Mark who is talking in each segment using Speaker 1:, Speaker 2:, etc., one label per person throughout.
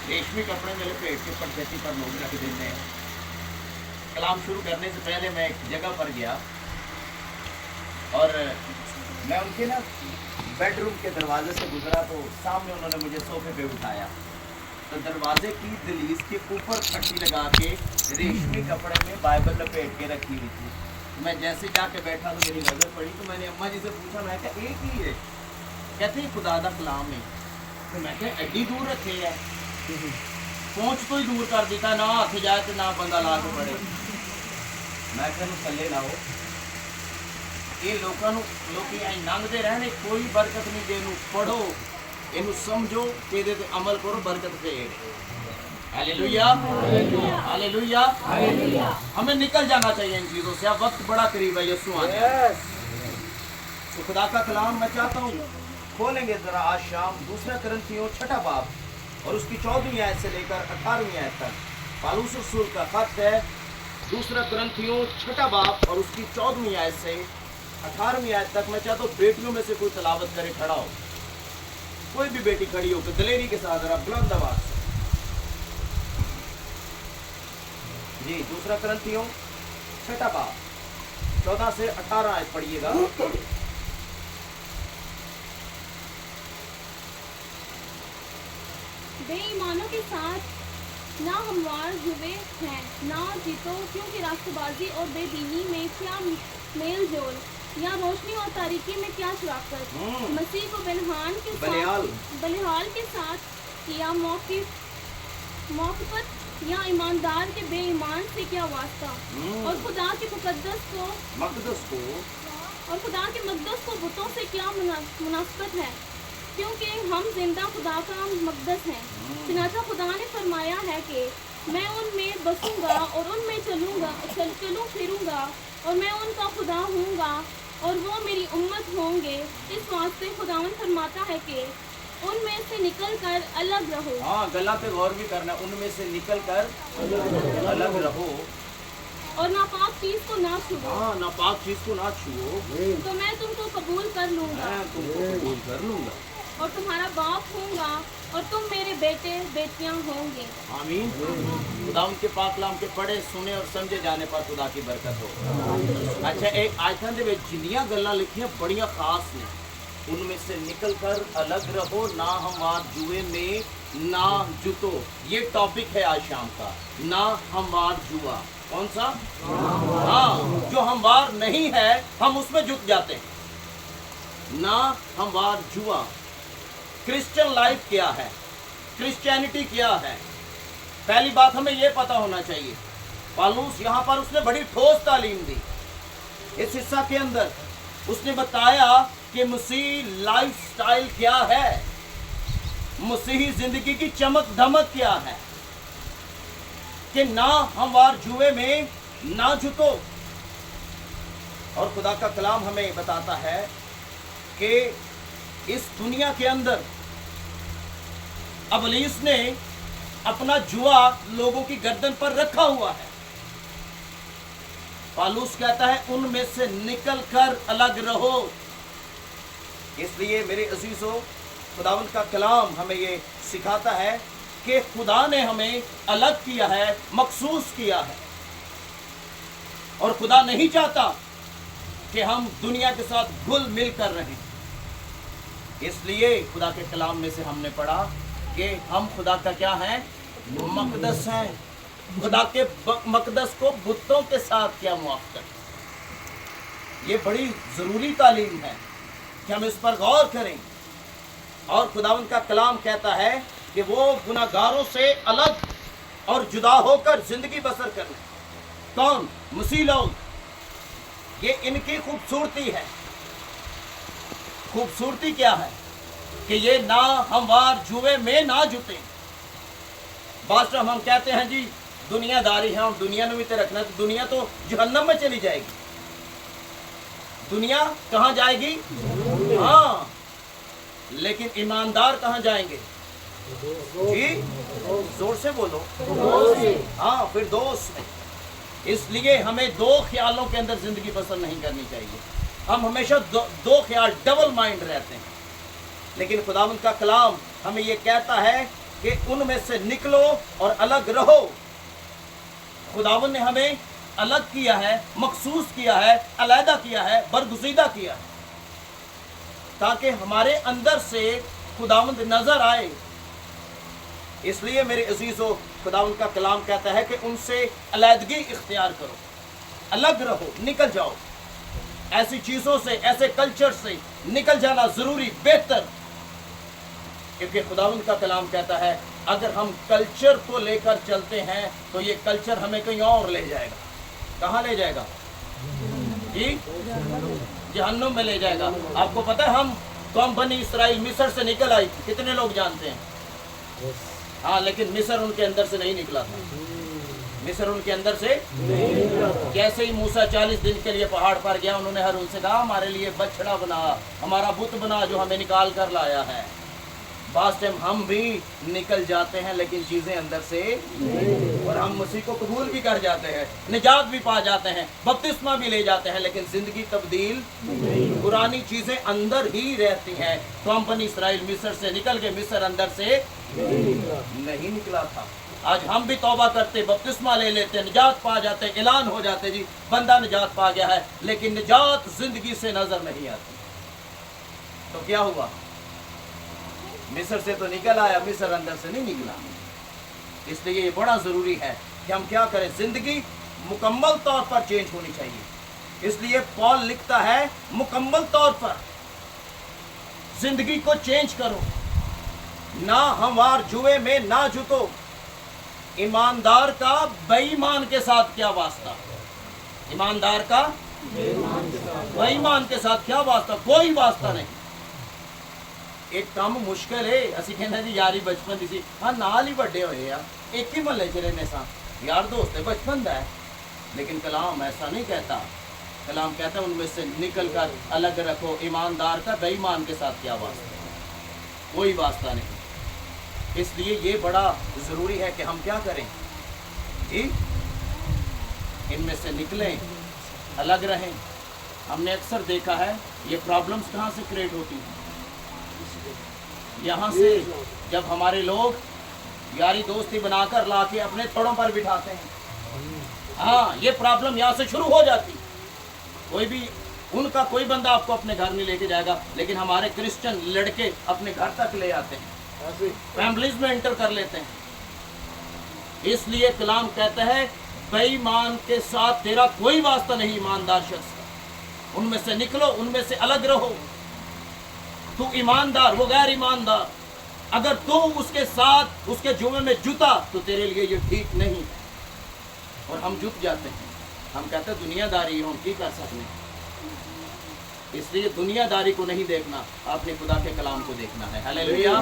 Speaker 1: रेशमी कपड़े में लपेट के पटजटी पर लोग रख देते हैं। कलाम शुरू करने से पहले मैं एक जगह पर गया और मैं उनके ना बेडरूम के दरवाजे से गुजरा तो सामने उन्होंने मुझे सोफे पे उठाया, तो दरवाजे की दहलीज के ऊपर पट्टी लगा के रेशमी कपड़े में बाइबल लपेट के रखी हुई थी। मैं जैसे जाके बैठा तो मेरी नजर पड़ी, तो मैंने अम्मा जी से पूछा, मैं क्या एक ही है? कहते हैं खुदा दा कलाम है। तो मैं क्या एडी दूर रखे है, पहुंच तो ही दूर कर देता, ना हाथ जाए तो ना बंदा ला के पड़े। मैं क्या थले ना हो, ये लोगों लोग लंघते रहने, कोई बरकत नहीं दे, पढ़ो इनू समझो कि इहदे ते अमल करो, बरकत पेड़। Hallelujah hallelujah. हमें निकल जाना चाहिए इन चीज़ों से, अब वक्त बड़ा करीब है यीशु आने। तो खुदा का कलाम मैं चाहता हूँ खोलेंगे जरा आज शाम 2 कुरिन्थियों 6 बाब और उसकी 14वीं आयत से लेकर 18वीं आयत तक। पौलुस रसूल का खत है 2 कुरिन्थियों 6 बाब और उसकी 14वीं आयत से 18वीं आयत तक। मैं चाहता हूँ बेटियों में से कोई तलावत करे, खड़ा हो, कोई भी बेटी खड़ी हो तो दलेरी के साथ जरा बुलंद आवाज से जी 2 कुरिन्थियों 6 बाब 14 से 18 आयत पढ़िएगा।
Speaker 2: बेईमानों के साथ ना हमवार हुए हैं, ना जीतो, क्योंकि रास्तबाजी और बेदीनी में क्या मेल जोल, या रोशनी और तारीकी में क्या शराकत। मसीह को बलिहाल के साथ या मौक़िफ़त या ईमानदार के बेईमान से क्या वास्ता। और खुदा के मक़दस को बुतों से क्या मुनासबत है, क्योंकि हम जिंदा खुदा का मक़दस हैं। चनाचा खुदा ने फरमाया है कि मैं उनमें बसूंगा और उनमें चलूँ फिरूंगा, और मैं उनका खुदा हूँगा और वो मेरी उम्मत होंगे। इस वास्ते खुदावन फरमाता है कि उनमें से निकल कर अलग रहो।
Speaker 1: हाँ, गला पे गौर भी करना, उनमें से निकल कर अलग रहो
Speaker 2: और नापाक चीज को ना छुओ।
Speaker 1: हाँ, नापाक चीज को ना छुओ,
Speaker 2: तो मैं तुमको कबूल कर लूँगा,
Speaker 1: मैं तुमको कबूल कर लूँगा
Speaker 2: और तुम्हारा बाप होऊंगा और तुम मेरे बेटे बेटियां होंगे।
Speaker 1: आमीन। खुदा उनके पाक कलाम के पढ़े सुने और समझे जाने पर खुदा की बरकत हो। अच्छा, एक आयतां दे विच जिन्नियां गल्लां लिखियां बड़ियां खास ने, उनमें से निकल कर अलग रहो, ना हमवार जुए में ना जुतो। ये टॉपिक है आज शाम का, ना हमवार जुआ। कौन सा? हाँ, जो हमवार नहीं है हम उसमें जुट जाते हैं। ना हमवार जुआ। क्रिश्चियन लाइफ क्या है, क्रिश्चियनिटी क्या है, पहली बात हमें यह पता होना चाहिए। पौलुस यहाँ पर उसने बड़ी ठोस तालीम दी। इस हिस्सा के अंदर उसने बताया कि मसीह लाइफ स्टाइल क्या है, मसीही जिंदगी की चमक धमक क्या है, कि ना हमवार जुए में ना जुटो। और खुदा का कलाम हमें बताता है कि इस दुनिया के अंदर अबलीस ने अपना जुआ लोगों की गर्दन पर रखा हुआ है। पौलुस कहता है उनमें से निकल कर अलग रहो। इसलिए मेरे अजीजों, खुदावंद का कलाम हमें ये सिखाता है कि खुदा ने हमें अलग किया है, मखसूस किया है, और खुदा नहीं चाहता कि हम दुनिया के साथ घुल मिल कर रहें। इसलिए खुदा के कलाम में से हमने पढ़ा कि हम खुदा का क्या है? मक़दस हैं। खुदा के मक़दस को बुतों के साथ क्या मुआफ़क़त। ये बड़ी ज़रूरी तालीम है कि हम इस पर गौर करें। और खुदावंद का कलाम कहता है कि वो गुनाहगारों से अलग और जुदा होकर ज़िंदगी बसर करना। कौन? मसीह लोग। ये इनकी खूबसूरती है। खूबसूरती क्या है? कि ये ना हमवार जुए में ना जुटे। बादशाह हम कहते हैं जी दुनियादारी है, हम दुनिया में भी तो रखना, तो दुनिया तो जहन्नम में चली जाएगी। दुनिया कहाँ जाएगी? हाँ, लेकिन ईमानदार कहाँ जाएंगे? जी जोर से बोलो। हाँ, फिर दोस्त। इसलिए हमें दो ख्यालों के अंदर जिंदगी बसर नहीं करनी चाहिए। हम हमेशा दो ख्याल, डबल माइंड रहते हैं। लेकिन खुदावंद का कलाम हमें ये कहता है कि उनमें से निकलो और अलग रहो। खुदावन ने हमें अलग किया है, मखसूस किया है, अलहदा किया है, बरगुज़ीदा किया है, ताकि हमारे अंदर से खुदावंद नजर आए। इसलिए मेरे अजीजों, खुदावंद का कलाम कहता है कि उनसे अलहदगी इख्तियार करो, अलग रहो, निकल जाओ। ऐसी चीजों से, ऐसे कल्चर से निकल जाना जरूरी, बेहतर, क्योंकि खुदावंद का कलाम कहता है अगर हम कल्चर को लेकर चलते हैं तो ये कल्चर हमें कहीं और ले जाएगा। कहाँ ले जाएगा जी? जहन्नुम में ले जाएगा। आपको पता है हम बनी इसराइल मिस्र से निकल आई थी, कितने लोग जानते हैं? हाँ, लेकिन मिस्र उनके अंदर से नहीं निकला था। मिस्र उनके अंदर से जैसे ही मूसा 40 दिन के लिए पहाड़ पर गया, उन्होंने हारून से कहा हमारे लिए बछड़ा बना, हमारा बुत बना जो हमें निकाल कर लाया है। बास टाइम हम भी निकल जाते हैं लेकिन चीजें अंदर से, और हम मसीह को कबूल भी कर जाते हैं, निजात भी पा जाते हैं, बपतिस्मा भी ले जाते हैं, लेकिन जिंदगी तब्दील, पुरानी चीजें अंदर ही रहती हैं। तो हम बनी इसराइल मिस्र से निकल गए, मिस्र अंदर से नहीं निकला था। आज हम भी तौबा करते, बपतिस्मा ले लेते, निजात पा जाते, ऐलान हो जाते जी बंदा निजात पा गया है, लेकिन निजात जिंदगी से नजर नहीं आती। तो क्या हुआ? मिस्र से तो निकल आया, मिस्र अंदर से नहीं निकला। इसलिए ये बड़ा जरूरी है कि हम क्या करें, जिंदगी मुकम्मल तौर पर चेंज होनी चाहिए। इसलिए पॉल लिखता है मुकम्मल तौर पर जिंदगी को चेंज करो, ना हमवार जुए में ना जुतो, ईमानदार का बेईमान के साथ क्या वास्ता, ईमानदार का बेईमान के साथ क्या वास्ता, कोई वास्ता नहीं। एक काम मुश्किल है, असी कहना जी यारी बचपन दी सी, हाँ नाल ही बड़े होए आ, एक ही महल्ले च रहने सा, यार दोस्त है बचपन दा है। लेकिन कलाम ऐसा नहीं कहता। कलाम कहता है उनमें से निकल कर अलग रखो, ईमानदार का बेईमान के साथ क्या वास्ता, कोई वास्ता नहीं। इसलिए ये बड़ा ज़रूरी है कि हम क्या करें जी, इनमें से निकलें, अलग रहें। हमने अक्सर देखा है ये प्रॉब्लम्स कहाँ से क्रिएट होती हैं, यहाँ से, जब हमारे लोग यारी दोस्ती बनाकर ला के अपने थोड़ों पर बिठाते हैं। हाँ, ये प्रॉब्लम यहाँ से शुरू हो जाती। कोई भी उनका कोई बंदा आपको अपने घर नहीं लेके जाएगा, लेकिन हमारे क्रिश्चियन लड़के अपने घर तक ले आते हैं, फैमिलीज में एंटर कर लेते हैं। इसलिए कलाम कहता है बेईमान के साथ तेरा कोई वास्ता नहीं, ईमानदार शख्स का। उनमें से निकलो, उनमें से अलग रहो। तू ईमानदार, वो गैर ईमानदार, अगर तू उसके साथ उसके जुए में जुता तो तेरे लिए ये ठीक नहीं। और हम जुट जाते हैं, हम कहते हैं दुनियादारी हम की कर सकते हैं। इसलिए दुनियादारी को नहीं देखना, आपने खुदा के कलाम को देखना है। हालेलुया।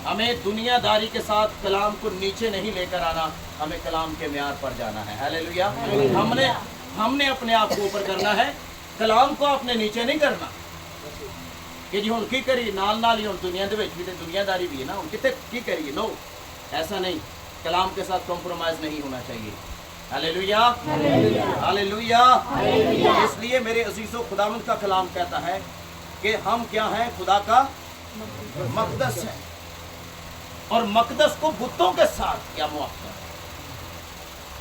Speaker 1: हमें दुनियादारी के साथ कलाम को नीचे नहीं लेकर आना, हमें कलाम के म्यार पर जाना है। हालेलुया। हमने अपने आप को ऊपर करना है, कलाम को अपने नीचे नहीं करना कि जी हुण की करिए, नाल नाल ही हुण दुनिया दे विच भी ते दुनियादारी भी है ना, हुण कित्थे की करिए। नो, ऐसा नहीं, कलाम के साथ कॉम्प्रोमाइज नहीं होना चाहिए। Hallelujah, hallelujah. इसलिए मेरे अजीजों, खुदावंद का कलाम कहता है कि हम क्या हैं, खुदा का मक़दस है, और मक़दस को बुतों के साथ क्या मुआफ़।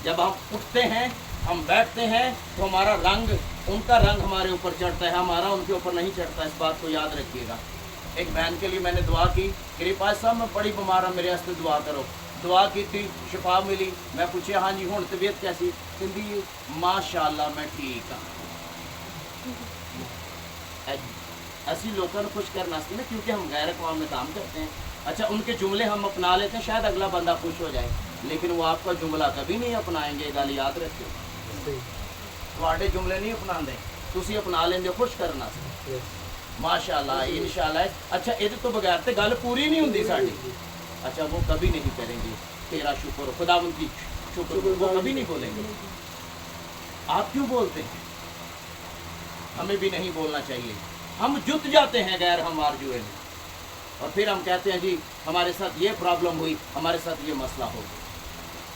Speaker 1: जब हम उठते हैं, हम बैठते हैं, तो हमारा रंग, उनका रंग हमारे ऊपर चढ़ता है, हमारा उनके ऊपर नहीं चढ़ता। इस बात को याद रखिएगा। एक बहन के लिए मैंने दुआ की, कृपा साहब मैं बड़ी बीमार हूँ, मेरे वास्ते दुआ करो। दुआ की थी, शिफा मिली। मैं पूछा हाँ जी हुण तबीयत कैसी, कहती माशाअल्लाह मैं ठीक हाँ। ऐसी लोगों को खुश करना चाहिए ना, क्योंकि हम गैर अक़वाम में काम करते हैं। अच्छा, उनके जुमले हम अपना लेते हैं, शायद अगला बंदा खुश हो जाए, लेकिन वो आपका जुमला कभी नहीं अपनाएंगे। गल याद रखियो, तुहाडे जुमले नहीं अपनाते, तुसी अपना लेंदे खुश करना। माशाअल्लाह, इंशाअल्लाह। अच्छा, इहदे तो बगैर तो गल पूरी नहीं हुंदी साडी। अच्छा, वो कभी नहीं करेंगे तेरा शुक्र, खुदावंद की शुक्र, वो कभी नहीं बोलेंगे। आप क्यों बोलते हैं? हमें भी नहीं बोलना चाहिए। हम जुट जाते हैं गैर हमवार जुए में, और फिर हम कहते हैं जी हमारे साथ ये प्रॉब्लम हुई, हमारे साथ ये मसला हो।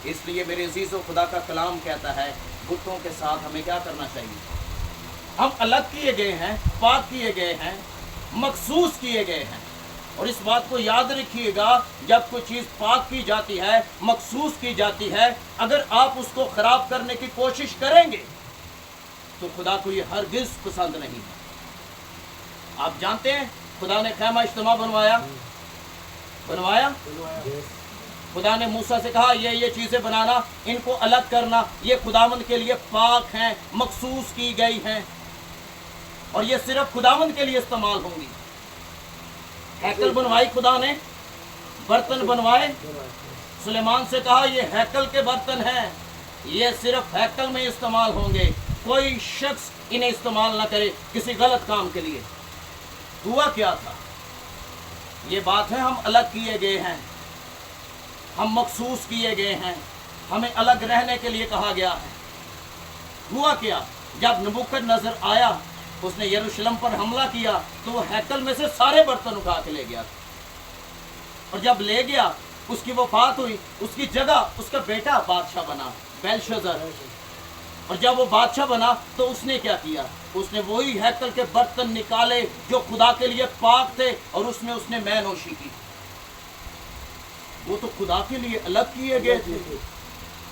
Speaker 1: इसलिए मेरे अजीज़ों, खुदा का कलाम कहता है बुतों के साथ हमें क्या करना चाहिए। हम अलग किए गए हैं, पाक किए गए हैं, मखसूस किए गए हैं। और इस बात को याद रखिएगा, जब कोई चीज़ पाक की जाती है, मखसूस की जाती है, अगर आप उसको ख़राब करने की कोशिश करेंगे तो खुदा को ये हरगिज़ पसंद नहीं है। आप जानते हैं खुदा ने खैमा इज्तिमा बनवाया। खुदा ने मूसा से कहा ये चीज़ें बनाना, इनको अलग करना, ये खुदावंद के लिए पाक हैं, मखसूस की गई हैं और ये सिर्फ खुदावंद के लिए इस्तेमाल होंगी। हैकल बनवाई खुदा ने, बर्तन बनवाए, सुलेमान से कहा ये हैकल के बर्तन हैं, ये सिर्फ हैकल में इस्तेमाल होंगे, कोई शख्स इन्हें इस्तेमाल ना करे किसी गलत काम के लिए। हुआ क्या था? ये बात है, हम अलग किए गए हैं, हम मखसूस किए गए हैं, हमें अलग रहने के लिए कहा गया है। हुआ क्या? जब नबूकदनेस्सर आया, उसने यरूशलेम पर हमला किया तो वो हैकल में से सारे बर्तन उठा के ले गया और जब ले गया उसकी वफात हुई, उसकी जगह उसका बेटा बादशाह बना, बेलशस्सर। और जब वो बादशाह बना तो उसने क्या किया? उसने वही हैकल के बर्तन निकाले जो खुदा के लिए पाक थे और उसमें उसने मैनोशी की। वो तो खुदा के लिए अलग किए गए थे,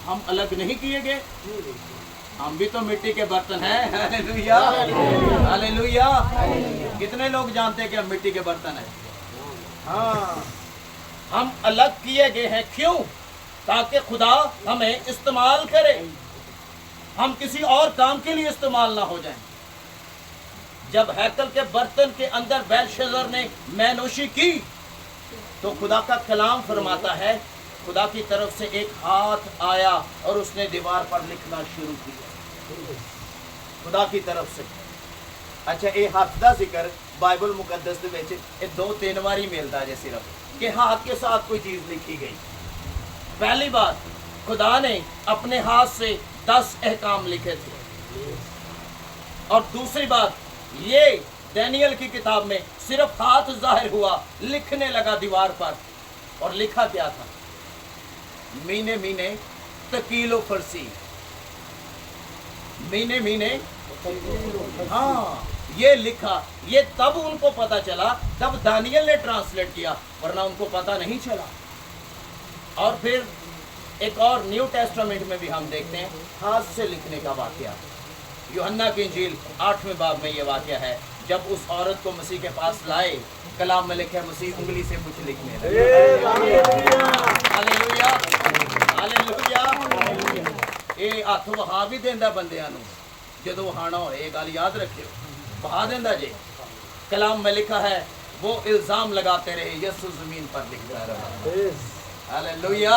Speaker 1: हम अलग नहीं किए गए। हम भी तो मिट्टी के बर्तन हैं। Hallelujah, hallelujah. कितने लोग जानते हैं कि हम मिट्टी के बर्तन हैं? हाँ, हम अलग किए गए हैं। क्यों? ताकि खुदा हमें इस्तेमाल करे, हम किसी और काम के लिए इस्तेमाल ना हो जाएं। जब हैकल के बर्तन के अंदर बेलशस्सर ने मैनोशी की तो खुदा का कलाम फरमाता है, खुदा की तरफ से एक हाथ आया और उसने दीवार पर लिखना शुरू किया। खुदा की तरफ से। अच्छा, ये हाथ का जिक्र बाइबल मुकद्दस दे विच ये 2-3 बार ही मिलता है सिर्फ कि हाथ के साथ कोई चीज़ लिखी गई। पहली बात, खुदा ने अपने हाथ से 10 अहकाम लिखे थे और दूसरी बात, ये दानियल की किताब में सिर्फ हाथ जाहिर हुआ, लिखने लगा दीवार पर। और लिखा क्या था? मीने मीने तकीलो फरसी, मीने मीने। हाँ, ये लिखा। ये तब उनको पता चला, तब दानियल ने ट्रांसलेट किया, वरना उनको पता नहीं चला। और फिर एक और न्यू टेस्टामेंट में भी हम देखते हैं हाथ से लिखने का वाकया। यूहन्ना की इंजील 8वें बाब में ये वाकया है, जब उस औरत को मसीह के पास लाए, कलाम में लिखे मसीह उंगली से कुछ लिखने लगे। Hallelujah, hallelujah. ये हथ वहा भी देंदा बंदियां नूं, जदों वहाना होए। ये गल याद रखियो, वहा देंदा जे। कलाम में लिखा है, वो इल्जाम लगाते रहे, यीशु जमीन पर लिखता रहा। Hallelujah,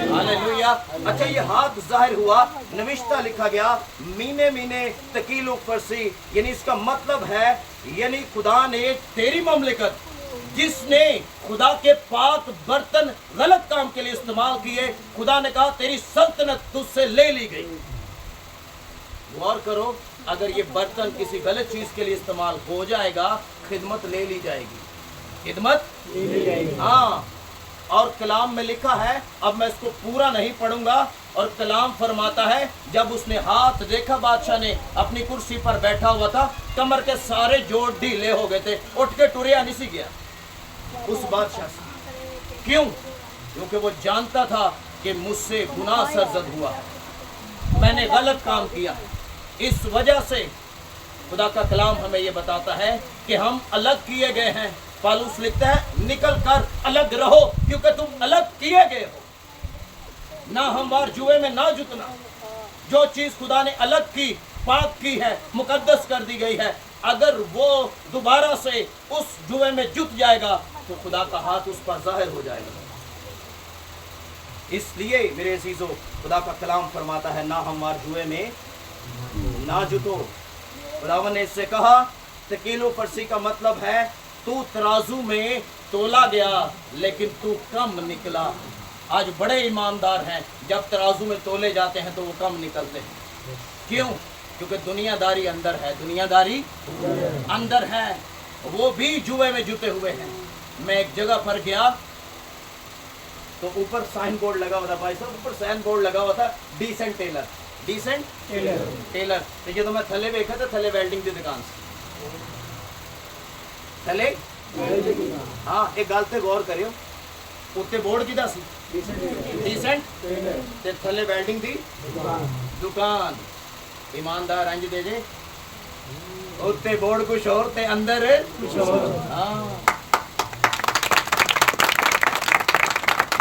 Speaker 1: hallelujah. अच्छा, ये हाथ जाहिर हुआ, नविश्ता लिखा गया, मीने मीने तकीलो फरसी, यानी इसका मतलब है, यानी खुदा ने तेरी ममलिकत, जिसने खुदा के पाक बर्तन गलत काम के लिए इस्तेमाल किए, खुदा ने कहा तेरी सल्तनत तुझसे ले ली गई। गौर करो, अगर ये बर्तन किसी गलत चीज के लिए इस्तेमाल हो जाएगा, खिदमत ले ली जाएगी, खिदमत ले ली जाएगी। हाँ, और कलाम में लिखा है, अब मैं इसको पूरा नहीं पढ़ूंगा, और कलाम फरमाता है, जब उसने हाथ देखा, बादशाह ने अपनी कुर्सी पर बैठा हुआ था, कमर के सारे जोड़ ढीले हो गए थे, उठ के टुरिया नहीं सी गया उस बादशाह से। क्यों? क्योंकि वो जानता था कि मुझसे गुनाह सरजद हुआ, मैंने गलत काम किया। इस वजह से खुदा का कलाम हमें ये बताता है कि हम अलग किए गए हैं। पौलुस लिखता है, निकल कर अलग रहो, क्योंकि तुम अलग किए गए हो। ना हमवार जुए में ना जुतना। जो चीज खुदा ने अलग की, पाक की है, मुकद्दस कर दी गई है, अगर वो दोबारा से उस जुए में जुट जाएगा तो खुदा का हाथ उस पर जाहिर हो जाएगा। इसलिए मेरे अजीजों, खुदा का कलाम फरमाता है, ना हमवार जुए में ना जुटो। खुदावन ने इससे कहा, तकीलो फरसी का मतलब है, तू तराजू में तोला गया लेकिन तू कम निकला। आज बड़े ईमानदार हैं, जब तराजू में तोले जाते हैं तो वो कम निकलते हैं। क्यों? क्योंकि दुनियादारी अंदर है, दुनियादारी अंदर है, वो भी जुए में जुटे हुए हैं। मैं एक जगह पर गया तो ऊपर साइन बोर्ड लगा हुआ था, भाई साहब ऊपर साइन बोर्ड लगा हुआ था, डिसेंट टेलर, डिसेंट टेलर। तो ये तो मैं थले देखा था, थले वेल्डिंग की दुकान से, थले हाँ एक गल ते गौर करियो, उत्ते बोर्ड किदा सी डिसेंट ते थले वेल्डिंग दी दुकान। ईमानदार इंज दे जे, उत्ते बोर्ड कुछ और ते अंदर कुछ और। हाँ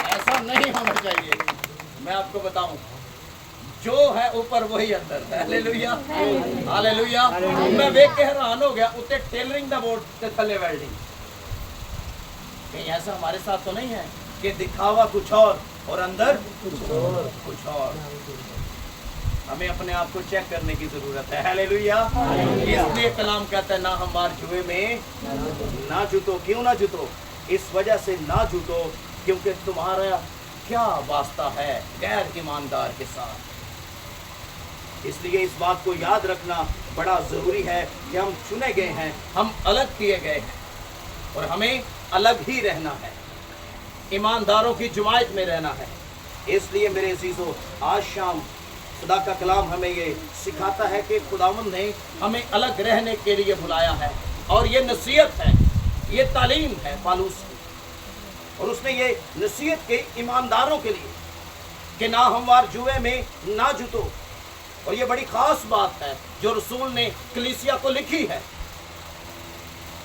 Speaker 1: ऐसा नहीं होना चाहिए। मैं आपको बताऊं, जो है ऊपर वही अंदर। Hallelujah hallelujah. मैं देख के हैरान हो गया, उत्ते टेलरिंग दा बोर्ड ते थले वेल्डिंग। कहीं ऐसा हमारे साथ तो नहीं है कि दिखावा कुछ और अंदर कुछ और। हमें अपने आप को चेक करने की जरूरत है। हालेलुया। इसलिए कलाम कहता है ना हमारे जुए में ना जुतो। क्यों ना जुतो? इस वजह से ना जुतो क्योंकि तुम्हारा क्या वास्ता है गैर ईमानदार के साथ। इसलिए इस बात को याद रखना बड़ा जरूरी है कि हम चुने गए हैं, हम अलग किए गए हैं और हमें अलग ही रहना है, ईमानदारों की जमात में रहना है। इसलिए मेरे अजीजों, आज शाम खुदा का कलाम हमें ये सिखाता है कि खुदावंद ने हमें अलग रहने के लिए बुलाया है और ये नसीहत है, ये तालीम है पालूस की। और उसने ये नसीहत की ईमानदारों के लिए कि ना हमवार जुए में ना जुतो। और ये बड़ी खास बात है जो रसूल ने कलीसिया को लिखी है।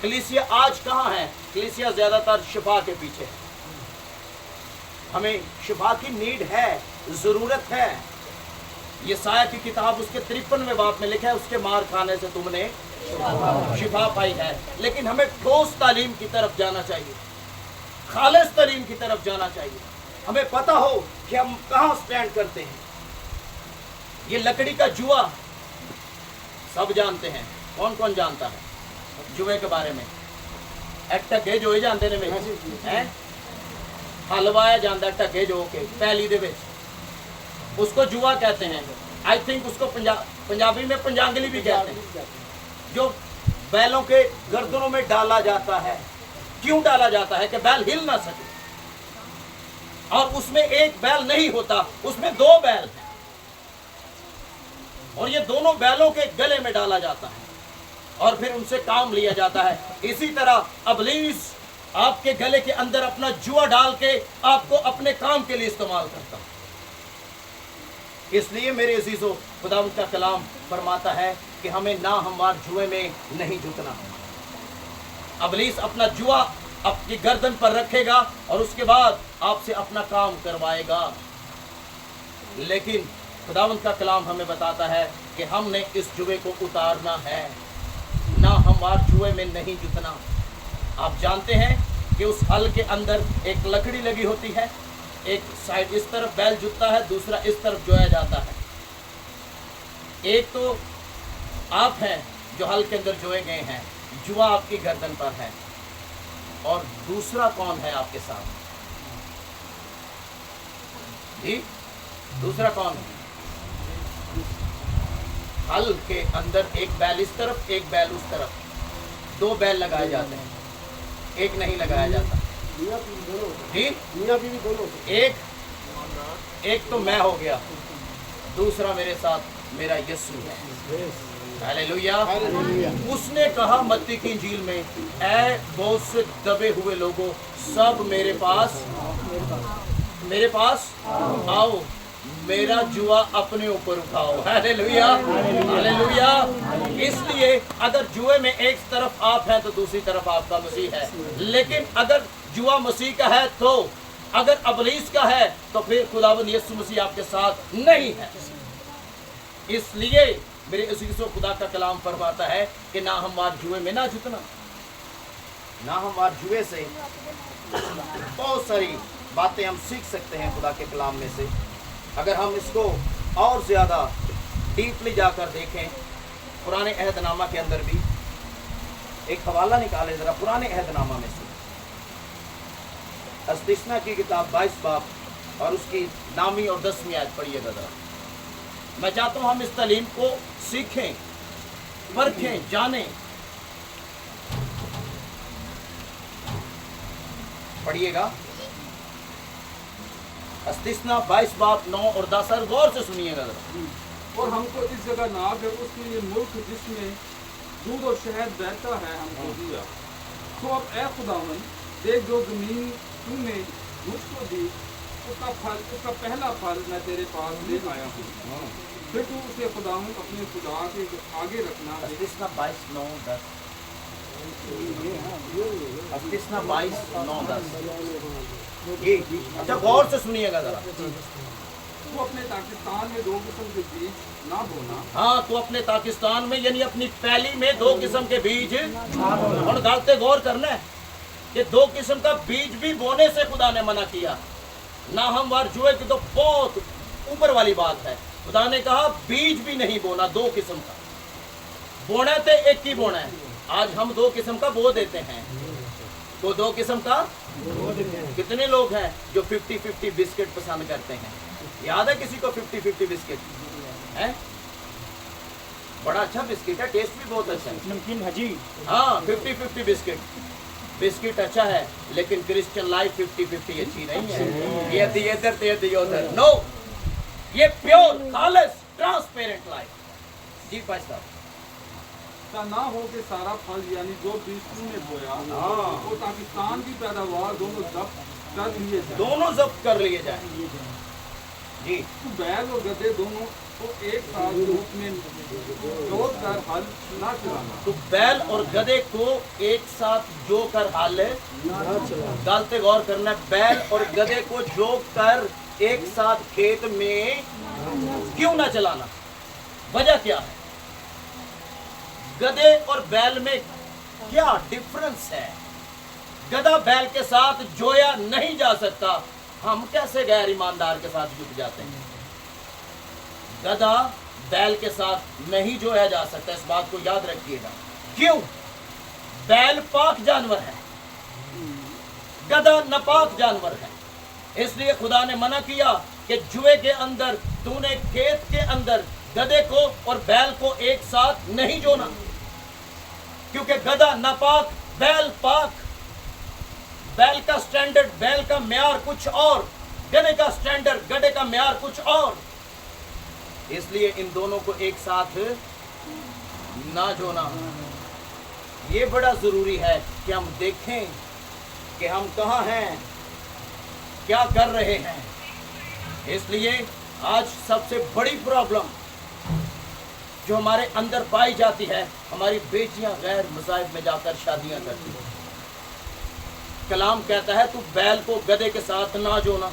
Speaker 1: कलीसिया आज कहाँ है? कलीसिया ज्यादातर शिफा के पीछे है। हमें शिफा की नीड है, जरूरत है। यशायाह की किताब उसके 53वें बाब में लिखा है, उसके मार खाने से तुमने शिफा पाई है। लेकिन हमें ठोस तालीम की तरफ जाना चाहिए, खालिस तालीम की तरफ जाना चाहिए। हमें पता हो कि हम कहाँ स्टैंड करते हैं। ये लकड़ी का जुआ सब जानते हैं। कौन कौन जानता है जुए के बारे में? टगे जो जानते ने हैं, हलवाया जाता टगे जो के पहली दे विच, उसको जुआ कहते हैं। आई थिंक उसको पंजाबी में पंजांगली भी कहते हैं। जो बैलों के गर्दनों में डाला जाता है। क्यों डाला जाता है? कि बैल हिल ना सके। और उसमें एक बैल नहीं होता, उसमें 2 बैल हैं और ये दोनों बैलों के गले में डाला जाता है और फिर उनसे काम लिया जाता है। इसी तरह अबलीस आपके गले के अंदर अपना जुआ डाल के आपको अपने काम के लिए इस्तेमाल करता है। इसलिए मेरे अजीजों, खुदावंद का कलाम फरमाता है कि हमें ना हमवार जुए में नहीं जुटना। अबलीस अपना जुआ आपकी गर्दन पर रखेगा और उसके बाद आपसे अपना काम करवाएगा। लेकिन खुदावंद का कलाम हमें बताता है कि हमने इस जुए को उतारना है, ना हमवार जुए में नहीं जुटना। आप जानते हैं कि उस हल के अंदर एक लकड़ी लगी होती है, एक साइड इस तरफ बैल जुटता है, दूसरा इस तरफ जोया जाता है। एक तो आप हैं जो हल के अंदर जोए गए हैं, जुआ आपकी गर्दन पर है, और दूसरा कौन है आपके साथ? जी दूसरा कौन है? हल के अंदर एक बैल इस तरफ, एक बैल उस तरफ, 2 बैल लगाए जाते हैं, एक नहीं लगाया जाता। जी एक तो मैं हो गया, दूसरा मेरे साथ मेरा यीशु है। हालेलुया। उसने कहा मत्ती की इंजील में, ऐ बहुत से दबे हुए लोगों, सब मेरे पास आओ, मेरा जुआ अपने ऊपर उठाओ। Hallelujah hallelujah. इसलिए अगर जुए में एक तरफ आप हैं तो दूसरी तरफ आपका मसीह है। लेकिन अगर जुआ मसीह का है तो, अगर अबलीस का है तो फिर खुदावंद यीशु मसीह आपके साथ नहीं है। इसलिए मेरे अजीजों, खुदा का कलाम फरमाता है कि ना हमवार जुए में ना जुटना। ना हमवार जुए से बहुत सारी बातें हम सीख सकते हैं खुदा के कलाम में से। अगर हम इसको और ज़्यादा डीपली जाकर देखें, पुराने अहदनामा के अंदर भी एक हवाला निकालें ज़रा पुराने अहदनामा में से। अस्तिस्ना की किताब 22 बाब और उसकी 9वीं और 10वीं आयत पढ़िएगा ज़रा। मैं चाहता हूँ हम इस तालीम को सीखें, परखें, जानें। पढ़िएगा अस्तिस्ना 22 बाब 9 और 10, और गौर से सुनिएगा जरा।
Speaker 3: और हमको इस जगह नाग है, उसके लिए मुल्क जिसमें दूध और शहद बहता है हमको दिया, तो अब ए खुदावन देख जो जमीन तूने मुझको दी उसका पहला फल मैं तेरे पास ले आया हूँ, फिर तू उसे खुदावन अपने खुदा के आगे रखना।
Speaker 1: अस्तिस्ना 22:9-10 अस्तिस्ना 22:9-10 ये अच्छा गौर से सुनिएगा जरा।
Speaker 3: तू अपने पाकिस्तान में 2 किस्म के बीज ना बोना।
Speaker 1: हाँ, तो अपने पाकिस्तान में यानी अपनी पैली में 2 किस्म के बीज और गलते गौर करना है कि 2 किस्म का बीज भी बोने से खुदा ने मना किया। ना हम वार जुए की तो बहुत ऊपर वाली बात है। खुदा ने कहा बीज भी नहीं बोना, 2 किस्म का बोना तो एक ही बोना है। आज हम 2 किस्म का बो देते हैं, तो 2 किस्म का कितने लोग हैं जो 50-50 बिस्किट पसंद करते हैं? याद है किसी को 50-50 बिस्किट है? बड़ा अच्छा बिस्किट है, टेस्ट भी बहुत अच्छा है।
Speaker 4: नमकीन भाजी।
Speaker 1: हाँ, 50-50 बिस्किट अच्छा है, लेकिन क्रिश्चियन लाइफ 50-50 अच्छी नहीं है। ये दी इधर ते दी उधर, नो, ये प्योर खालिस ट्रांसपेरेंट लाइफ। जी भाई साहब,
Speaker 3: ऐसा ना हो कि सारा फल यानी जो बीज तूने बोया
Speaker 1: हाँ।
Speaker 3: वो पाकिस्तान की पैदावार दोनों जब्त कर लिए जाए।
Speaker 1: दोनों जब्त कर लिए जाए। जी,
Speaker 3: तू बैल और गधे दोनों को एक साथ रूप में जोत कर हल ना चलाना।
Speaker 1: तो बैल और गधे को एक साथ जो कर हाल डालते गौर करना, बैल और गधे को जो कर एक साथ खेत में क्यों ना चलाना? वजह क्या है? गधे और बैल में क्या डिफरेंस है? गधा बैल के साथ जोया नहीं जा सकता, हम कैसे गैर ईमानदार के साथ जुट जाते हैं? गधा बैल के साथ नहीं जोया जा सकता, इस बात को याद रखिएगा। क्यों? बैल पाक जानवर है, गधा नापाक जानवर है। इसलिए खुदा ने मना किया कि जुए के अंदर तूने खेत के अंदर गधे को और बैल को एक साथ नहीं जोना, क्योंकि गधा नापाक, बैल पाक। बैल का स्टैंडर्ड, बैल का म्यार कुछ और, गधे का स्टैंडर्ड, गधे का म्यार कुछ और। इसलिए इन दोनों को एक साथ ना जोना। ये बड़ा जरूरी है कि हम देखें कि हम कहाँ हैं, क्या कर रहे हैं। इसलिए आज सबसे बड़ी प्रॉब्लम जो हमारे अंदर पाई जाती है, हमारी बेटियां गैर मज़ाहिब में जाकर शादियां करती हैं। कलाम कहता है तू बैल को गधे के साथ ना जोना,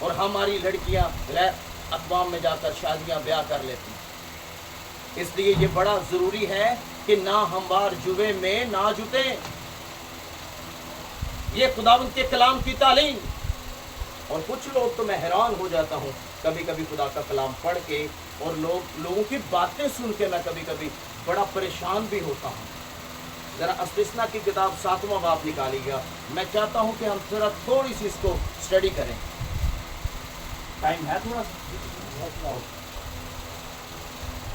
Speaker 1: और हमारी लड़कियां गैर अक़वाम में जाकर शादियां ब्याह कर लेती हैं। इसलिए ये बड़ा ज़रूरी है कि ना हमवार जुए में ना जुटे। ये खुदावंद के कलाम की तालीम। और कुछ लोग तो मैं हैरान हो जाता हूँ कभी कभी खुदा का कलाम पढ़ के, और लोगों की बातें सुन के मैं कभी कभी बड़ा परेशान भी होता हूँ। ज़रा अस्तिस्ना की किताब 7वां बाब निकालिएगा। मैं चाहता हूँ कि हम ज़रा थोड़ी सी इसको स्टडी करें। टाइम है थोड़ा सा?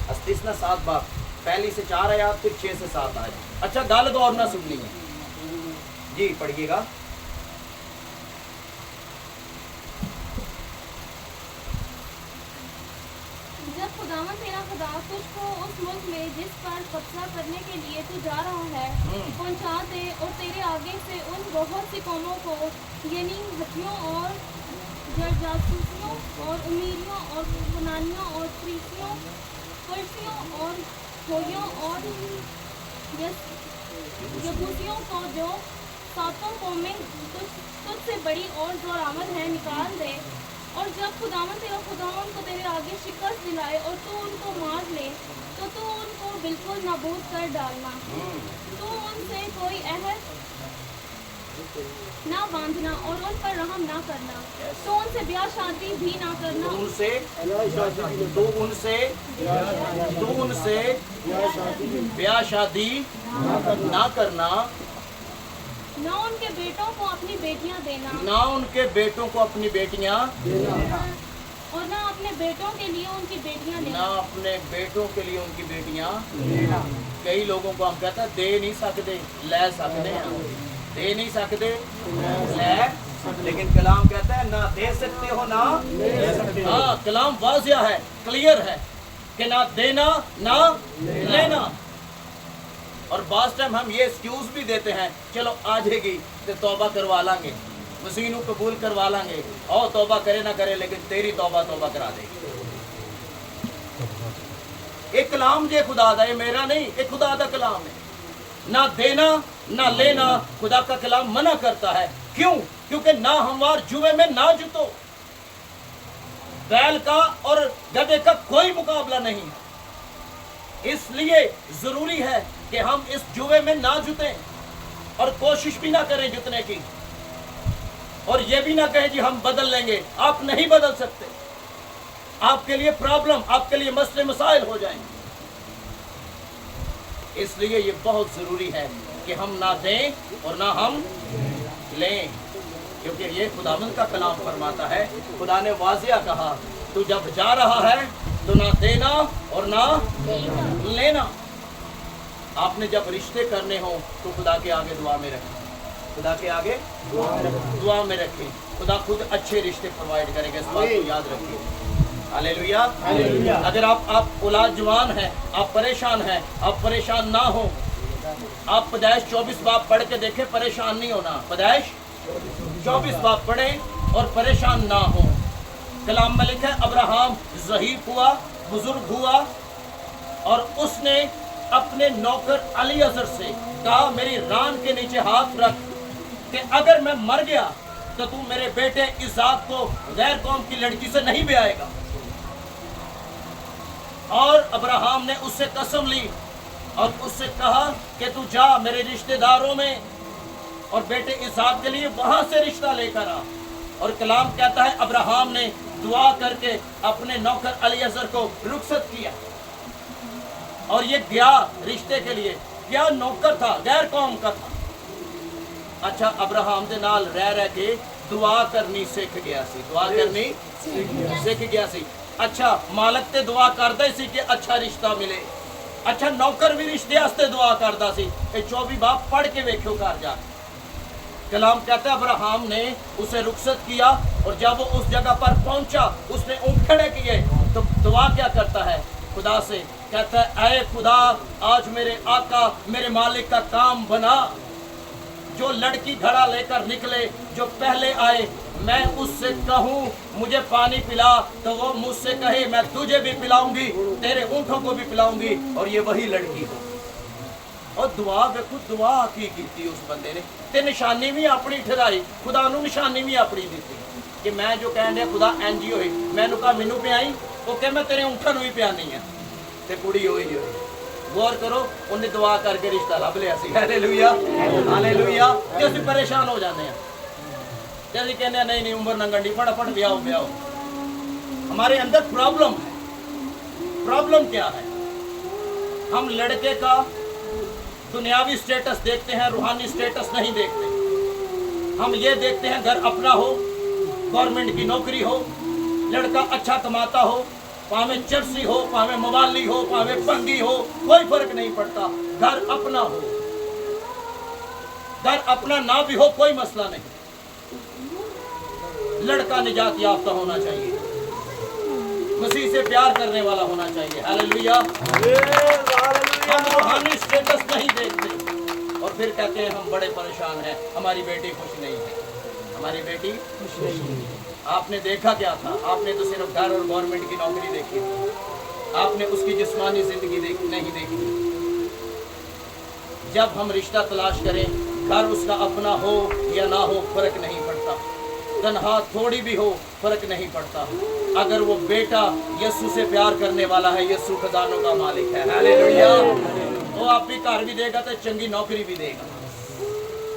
Speaker 1: अस्तिस्ना 7 बाब, पहली से 4 आयत, फिर 6 से 7 आयत। अच्छा, गल गौर ना सुननी है जी, पढ़िएगा।
Speaker 2: जब खुदावन तेरा खुदा तुझको उस मुल्क में जिस पर कब्जा करने के लिए तू जा रहा है पहुंचा दे, और तेरे आगे से उन बहुत सी कौमों को यानी हथियों और जासूसियों और उमीरियों और कुनानियों और फरीसियों, फरसियों और होरियों और यबूसियों को, जो 7 कौमें तुझसे बड़ी और जोरामद है, निकाल दे। और जब खुदावन तेरा खुदावन को तेरे आगे शिकस्त दिलाए और तू उनको मार ले, तो तू उनको बिल्कुल नाबूद कर डालना। तू उनसे कोई अहद ना बांधना और उन पर रहम ना करना। तो उनसे ब्याह शादी भी ना करना।
Speaker 1: उनसे ब्याह शादी ना करना।
Speaker 2: ना उनके बेटों को अपनी बेटियां देना।
Speaker 1: ना उनके बेटों को अपनी बेटियां देना।
Speaker 2: और ना अपने बेटों के लिए उनकी बेटियां
Speaker 1: ना
Speaker 2: लेना।
Speaker 1: अपने बेटों के लिए उनकी बेटियां देना। कई लोगों को हम कहते हैं दे नहीं सकते, ले सकते हैं। दे नहीं सकते, ले, लेकिन कलाम कहता है ना दे सकते हो ना ले सकते हो। हाँ, कलाम वाज़िया है, क्लियर है कि ना देना ना लेना। اور بعض ٹائم ہم یہ ایکسکیوز بھی دیتے ہیں چلو آ جائے گی تو توبہ کروا لیں گے, مسیح نو قبول کروا لیں گے, او توبہ کرے نہ کرے لیکن تیری توبہ کرا دے گی. ایک کلام جے خدا دا, یہ میرا نہیں, ایک خدا دا کلام ہے. نہ دینا نہ لینا خدا کا کلام منع کرتا ہے. کیوں؟ کیونکہ نہ ہموار جوئے میں نہ جتو. بیل کا اور گدھے کا کوئی مقابلہ نہیں ہے. اس لیے ضروری ہے کہ ہم اس جوئے میں نہ جتیں اور کوشش بھی نہ کریں جتنے کی, اور یہ بھی نہ کہیں جی ہم بدل لیں گے. آپ نہیں بدل سکتے. آپ کے لیے پرابلم, آپ کے لیے مسئلے مسائل ہو جائیں گے. اس لیے یہ بہت ضروری ہے کہ ہم نہ دیں اور نہ ہم لیں, کیونکہ یہ خداوند کا کلام فرماتا ہے. خدا نے واضح کہا تو جب جا رہا ہے تو نہ دینا اور نہ لینا. آپ نے جب رشتے کرنے ہوں تو خدا کے آگے دعا میں رکھیں, خدا کے آگے دعا میں رکھیں. خدا خود اچھے رشتے پرووائڈ کرے گا, اس بات کو یاد رکھیے. ہاللیلویا. اگر آپ اولاد جوان ہیں, آپ پریشان ہیں, آپ پریشان نہ ہوں. آپ پیدائش 24 باب پڑھ کے دیکھیں, پریشان نہیں ہونا. پیدائش 24 باب پڑھیں اور پریشان نہ ہوں. کلام میں لکھا ہے ابراہم ضعیف ہوا, بزرگ ہوا, اور اس نے اپنے نوکر علی اذر سے کہا میری ران کے نیچے ہاتھ رکھ کہ اگر میں مر گیا تو تم میرے بیٹے اسحاق کو غیر قوم کی لڑکی سے نہیں بیائے گا. اور ابراہم نے اس سے قسم لی اور اس سے کہا کہ تو جا میرے رشتہ داروں میں اور بیٹے اسحاق کے لیے وہاں سے رشتہ لے کر آ. اور کلام کہتا ہے ابراہم نے دعا کر کے اپنے نوکر علی اذر کو رخصت کیا اور یہ گیا رشتے کے لیے. کیا نوکر تھا, غیر قوم کا تھا. اچھا ابراہم دے نال رہ کے دعا کرنی سیکھ گیا سی, دعا کرنی سیکھ گیا سی. اچھا مالک تے دعا کردا سی کہ اچھا رشتہ ملے. اچھا نوکر بھی رشتے واسطے دعا کردا سی. اے 24 باب پڑھ کے ویکھو گھر جا. کلام کہتا ہے ابراہم نے اسے رخصت کیا اور جب وہ اس جگہ پر پہنچا اس نے اونٹ کھڑے کیے تو دعا کیا کرتا ہے خدا سے, کہتا ہے اے خدا آج میرے آقا میرے مالک کا کام بنا. جو لڑکی گھڑا لے کر نکلے, جو پہلے آئے, میں اس سے کہوں مجھے پانی پلا تو وہ مجھ سے کہے میں تجھے بھی پلاؤں گی, تیرے اونٹوں کو بھی پلاؤں گی, اور یہ وہی لڑکی ہو. اور دعا دیکھو دعا کی تھی اس بندے نے, تے نشانی بھی اپنی ٹھہرائی, خدا نو نشانی بھی اپنی دیتی کہ میں جو کہنے خدا این جی ہوئی, میں نے کہا مینو پیائی, وہ کہ میں تیرے اونٹوں نو بھی پیانی ہے, تے کڑی ہوئی جو غور کرو انہیں دعا کر کے رشتہ لب لیا سی. ہاللیلویا ہاللیلویا. کہ اسی پریشان ہو جاتے ہیں, جیسے کہنے ہیں نہیں عمر ننگنڈی فٹافٹ بیاؤ. ہمارے اندر پرابلم ہے. پرابلم کیا ہے؟ ہم لڑکے کا دنیاوی سٹیٹس دیکھتے ہیں, روحانی سٹیٹس نہیں دیکھتے. ہم یہ دیکھتے ہیں گھر اپنا ہو, گورنمنٹ کی نوکری ہو, لڑکا اچھا کماتا ہو, پاویں چرسی ہو, پاویں موالی ہو, پاویں پنگی ہو, کوئی فرق نہیں پڑتا. گھر اپنا ہو, گھر اپنا نہ بھی ہو کوئی مسئلہ نہیں. لڑکا نجات یافتہ ہونا چاہیے, مسیح سے پیار کرنے والا ہونا چاہیے. ہاللیلویا. ہم روحانی سٹیٹس نہیں دیکھتے اور پھر کہتے ہیں ہم بڑے پریشان ہیں, ہماری بیٹی خوش نہیں ہے, ہماری بیٹی خوش نہیں ہے. آپ نے دیکھا کیا تھا؟ آپ نے تو صرف گھر اور گورنمنٹ کی نوکری دیکھی, آپ نے اس کی جسمانی زندگی نہیں دیکھی. جب ہم رشتہ تلاش کریں, گھر اس کا اپنا ہو یا نہ ہو فرق نہیں پڑتا, تنہا تھوڑی بھی ہو فرق نہیں پڑتا. اگر وہ بیٹا یسوع سے پیار کرنے والا ہے, یسوع خزانوں کا مالک ہے. ہاللیلویا. وہ آپ بھی گھر بھی دے گا تو چنگی نوکری بھی دے گا.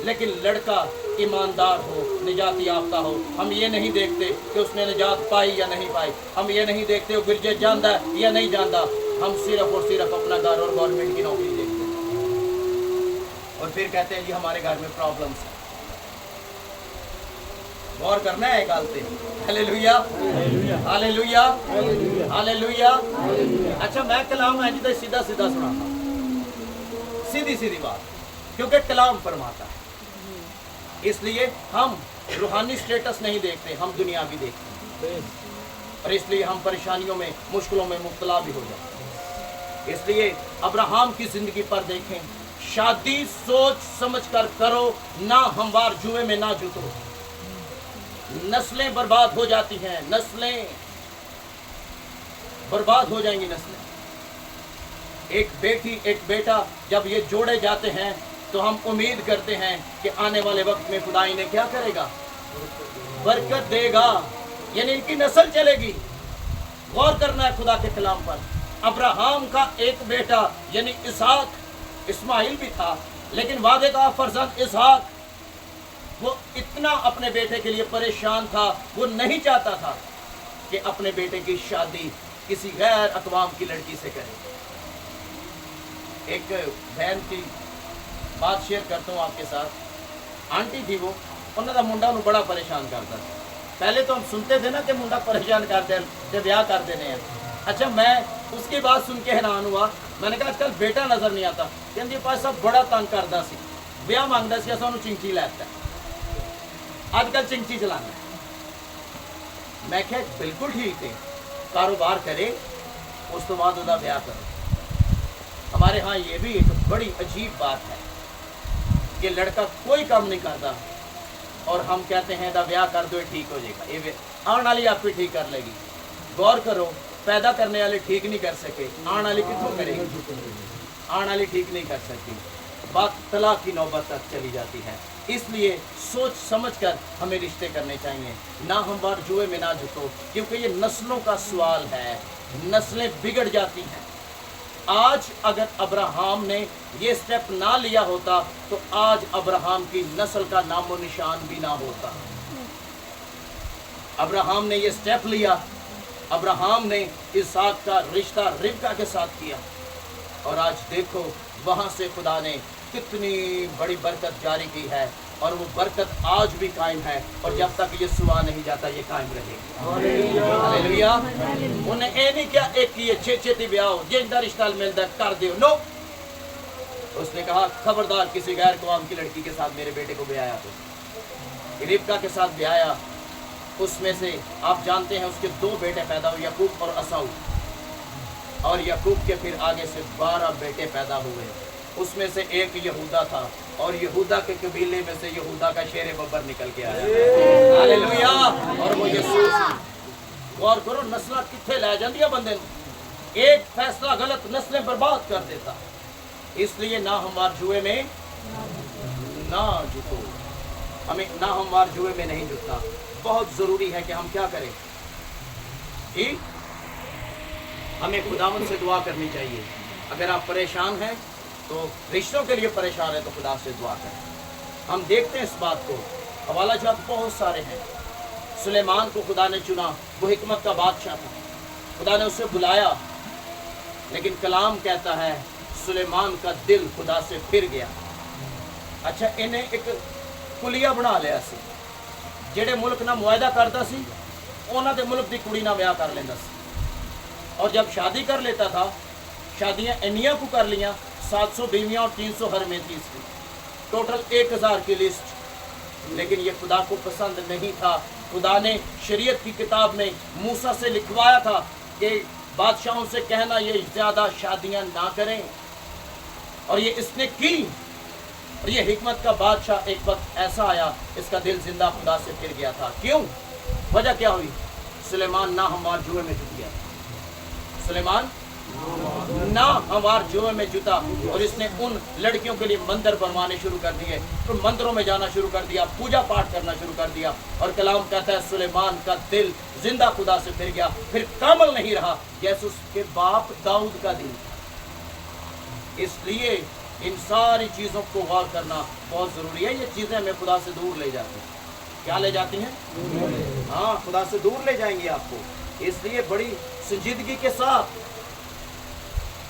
Speaker 1: لیکن لڑکا ایماندار ہو, نجات یافتہ ہو. ہم یہ نہیں دیکھتے کہ اس نے نجات پائی یا نہیں پائی, ہم یہ نہیں دیکھتے وہ گرجے جاندا ہے یا نہیں جاندا. ہم صرف اور صرف اپنا گھر اور گورنمنٹ کی نوکری دیکھتے ہیں اور پھر کہتے ہیں یہ ہمارے گھر میں پرابلمس ہیں. غور کرنا ہے ایک حالت. ہاللیلویا ہاللیلویا ہاللیلویا. اچھا میں کلام ہے جی سیدھا سیدھا سناتا ہوں, سیدھی سیدھی بات, کیونکہ کلام فرماتا ہے. اس لیے ہم روحانی سٹیٹس نہیں دیکھتے, ہم دنیا بھی دیکھتے ہیں, اور اس لیے ہم پریشانیوں میں مشکلوں میں مبتلا بھی ہو جاتے ہیں. اس لیے ابراہم کی زندگی پر دیکھیں शादी सोच समझ कर करो, ना हमवार जुए में ना जुटो। नस्लें बर्बाद हो जाती हैं, नस्लें बर्बाद हो जाएंगी नस्लें। एक बेटी एक बेटा जब ये जोड़े जाते हैं तो हम उम्मीद करते हैं कि आने वाले वक्त में खुदा इन्हें क्या करेगा, बरकत देगा, यानी इनकी नस्ल चलेगी। गौर करना है खुदा के कलाम पर। अब्राहम का एक बेटा यानी इसहाक, इस्माइल भी था, लेकिन वादे का फर्जंद इसहाक, वो इतना अपने बेटे के लिए परेशान था, वो नहीं चाहता था कि अपने बेटे की शादी किसी गैर अकवाम की लड़की से करे। एक बहन की बात शेयर करता हूँ आपके साथ। आंटी थी वो, उन्होंने का मुंडा उन्हें बड़ा परेशान करता था। पहले तो हम सुनते थे ना कि मुंडा परेशान करते हैं, ब्याह कर देने हैं। अच्छा, मैं उसकी बात सुन के हैरान हुआ। मैंने कहा आजकल बेटा नजर नहीं आता, कहती पास सब बड़ा तंग करता सी, ब्याह मांगता सी, असा उन्हें चिंची लैता आजकल चिंची चलाना। मैं क्या बिल्कुल ठीक है, कारोबार करे उस तो बाद उसका ब्याह करो। हमारे यहाँ ये भी एक बड़ी अजीब बात है कि लड़का कोई काम नहीं करता और हम कहते हैं दा ब्याह कर दो, ये ठीक हो जाएगा, ये आने वाली आप ही ठीक कर लेगी। गौर करो, पैदा करने वाले ठीक नहीं कर सके, आने वाली कितों करेगी? आने वाली ठीक नहीं कर सकती। बात तलाक की नौबत तक चली जाती है। इसलिए सोच समझ कर हमें रिश्ते करने चाहिए, ना हम बार जुए में ना जुटो, क्योंकि ये नस्लों का सवाल है, नस्लें बिगड़ जाती हैं। आज अगर अब्राहम ने ये स्टेप ना लिया होता तो आज अब्राहम की नस्ल का नामो निशान भी ना होता। अब्राहम ने ये स्टेप लिया, अब्राहम ने इसहाक का रिश्ता रिबका के साथ किया और आज देखो वहां से खुदा ने कितनी बड़ी बरकत जारी की है और वो बरकत आज भी कायम है और जब तक ये सुबह नहीं जाता ये कायम रहेगी। हालेलुया। उन्हें ये नहीं क्या एक की छेती ब्याह जिंदा रिश्ता मिलता कर दो, नो। उसने कहा खबरदार किसी गैर कौम की लड़की के साथ मेरे बेटे को ब्याया तो। रिबका के साथ ब्याया, उसमें से आप जानते हैं उसके 2 बेटे पैदा हुए, याकूब और असाऊ, और याकूब के फिर आगे से 12 बेटे पैदा हुए। उसमें से एक यहूदा था और यहूदा के कबीले में से यहूदा का शेर बब्बर निकल के आया। हालेलुया। और वो यीशु। गौर करो, नस्ल किथे लै जांदियां बंदे नूं। एक फैसला गलत नस्लें बर्बाद कर देता। इसलिए ना हमार जुए में ना जुटो, हमें ना हमार जुए में नहीं जुटना। बहुत जरूरी है कि हम क्या करें कि हमें खुदावंद से दुआ करनी चाहिए। अगर आप परेशान हैं तो रिश्तों के लिए परेशान है तो खुदा से दुआ करें। हम देखते हैं इस बात को, हवाला जात बहुत सारे हैं। सुलेमान को खुदा ने चुना, वो हिकमत का बादशाह था, खुदा ने उसे बुलाया, लेकिन कलाम कहता है सुलेमान का दिल खुदा से फिर गया। अच्छा, इन्हें एक कुलिया बना लिया सी, जेड़े मुल्क ना मुआयदा करता सी उन्हां दे मुल्क दी कुड़ी ना ब्याह कर लेंदा सी। और जब शादी कर लेता था, शादियां इन्नियां को कर लियां, 700 बीवियां और 300 हरमेती थी, टोटल 1000 की लिस्ट। लेकिन ये खुदा को पसंद नहीं था। खुदा ने शरीयत की किताब में मूसा से लिखवाया था कि बादशाहों से कहना ये ज़्यादा शादियां ना करें, और ये इसने की। और ये हिकमत का बादशाह एक वक्त ऐसा आया, इसका दिल जिंदा खुदा से फिर गया था। क्यों? वजह क्या हुई? सुलेमान ना हमार जुए में जुट गया। सुलेमान ना हमार जुए में जुटा और इसने उन लड़कियों के लिए मंदिर बनवाने शुरू कर दिए, तो मंदिरों में जाना शुरू कर दिया, पूजा पाठ करना शुरू कर दिया। और कलाम कहता है सुलेमान का दिल जिंदा खुदा से फिर गया, फिर कामल नहीं रहा जैसे उसके बाप दाऊद का दिल। इसलिए इन सारी चीज़ों को गौर करना बहुत ज़रूरी है। ये चीज़ें हमें खुदा से दूर ले जाती हैं। क्या ले जाती हैं? हाँ, खुदा से दूर ले जाएंगी आपको। इसलिए बड़ी संजीदगी के साथ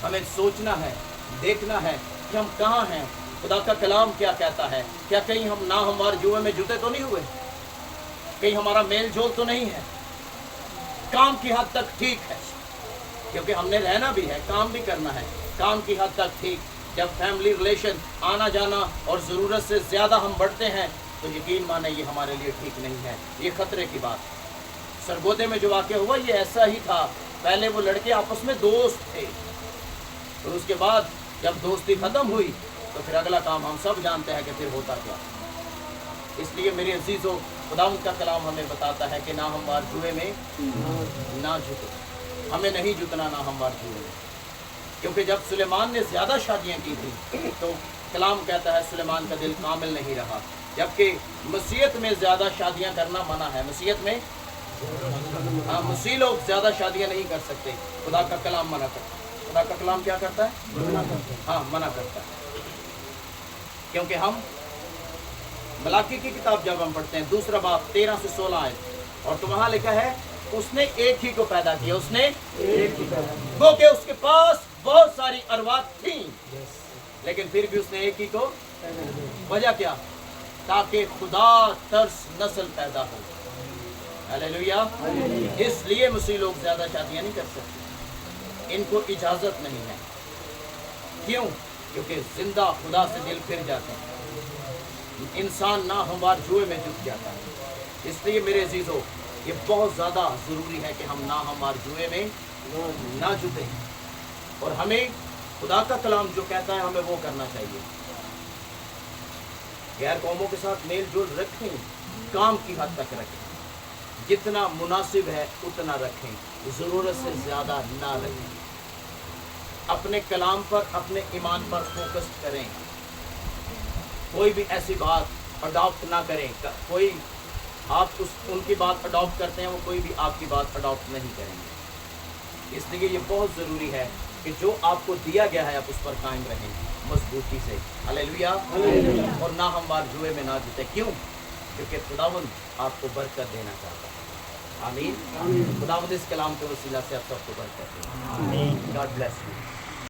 Speaker 1: हमें सोचना है, देखना है कि हम कहाँ हैं, खुदा का कलाम क्या कहता है। क्या कहीं हम ना हमारे जुए में जुटे तो नहीं हुए? कहीं हमारा मेल जोल तो नहीं है? काम की हद तक ठीक है, क्योंकि हमने रहना भी है, काम भी करना है, काम की हद तक ठीक। जब फैमिली रिलेशन आना जाना और ज़रूरत से ज़्यादा हम बढ़ते हैं तो यकीन माने ये हमारे लिए ठीक नहीं है, ये खतरे की बात। सरगोदे में जो वाक़या हुआ ये ऐसा ही था। पहले वो लड़के आपस में दोस्त थे, और उसके बाद जब दोस्ती ख़त्म हुई तो फिर अगला काम हम सब जानते हैं कि फिर होता क्या। इसलिए मेरे अजीज़ों, खुदावंद का कलाम हमें बताता है कि ना हम वार जुए में ना जुटे, हमें नहीं जुटना ना हम वार जुए में। क्योंकि जब सुलेमान ने ज़्यादा शादियाँ की थी तो कलाम कहता है सुलेमान का दिल कामिल नहीं रहा, जबकि मसीहत में ज़्यादा शादियाँ करना मना है। मसीहत में हाँ, मसीह लोग ज़्यादा शादियाँ नहीं कर सकते, खुदा का कलाम मना करता है। खुदा का कलाम क्या करता है? हाँ, मना करता है। क्योंकि हम मलाकी की किताब जब हम पढ़ते हैं 2 बाब 13 से 16 आयत, और तो वहाँ लिखा है उसने एक ही को पैदा किया, उसने एक ही वो कि उसके पास बहुत सारी अरवात थी, लेकिन फिर भी उसने एक ही को। वजह क्या? ताकि खुदा तर्स नस्ल पैदा हो। हालेलुया। इसलिए मसीह लोग ज्यादा शादियां नहीं कर सकते, इनको इजाजत नहीं है। क्यों? क्योंकि जिंदा खुदा से दिल फिर जाते हैं, इंसान ना हमवार जुए में जुट जाता है। इसलिए मेरे अजीजों, ये बहुत ज़्यादा ज़रूरी है कि हम ना हमवार जुए में ना जुटें, और हमें खुदा का कलाम जो कहता है हमें वो करना चाहिए। गैर कौमों के साथ मेल जोल रखें, काम की हद तक रखें, जितना मुनासिब है उतना रखें, ज़रूरत से ज़्यादा ना रखें। अपने कलाम पर, अपने ईमान पर फोकस करें। कोई भी ऐसी बात अडॉप्ट ना करें। कोई आप उनकी बात अडॉप्ट करते हैं, वो कोई भी आपकी बात अडॉप्ट नहीं करेंगे। इसलिए ये बहुत ज़रूरी है कि जो आपको दिया गया है आप उस पर कायम रहें मजबूती से। हालेलुया। और ना हम बार जुए में ना जुटे। क्यों? क्योंकि खुदावंद आपको बरकत देना चाहता है। आमीन। खुदावंद इस कलाम के वसीला से आप सबको बरकत दे। God bless you.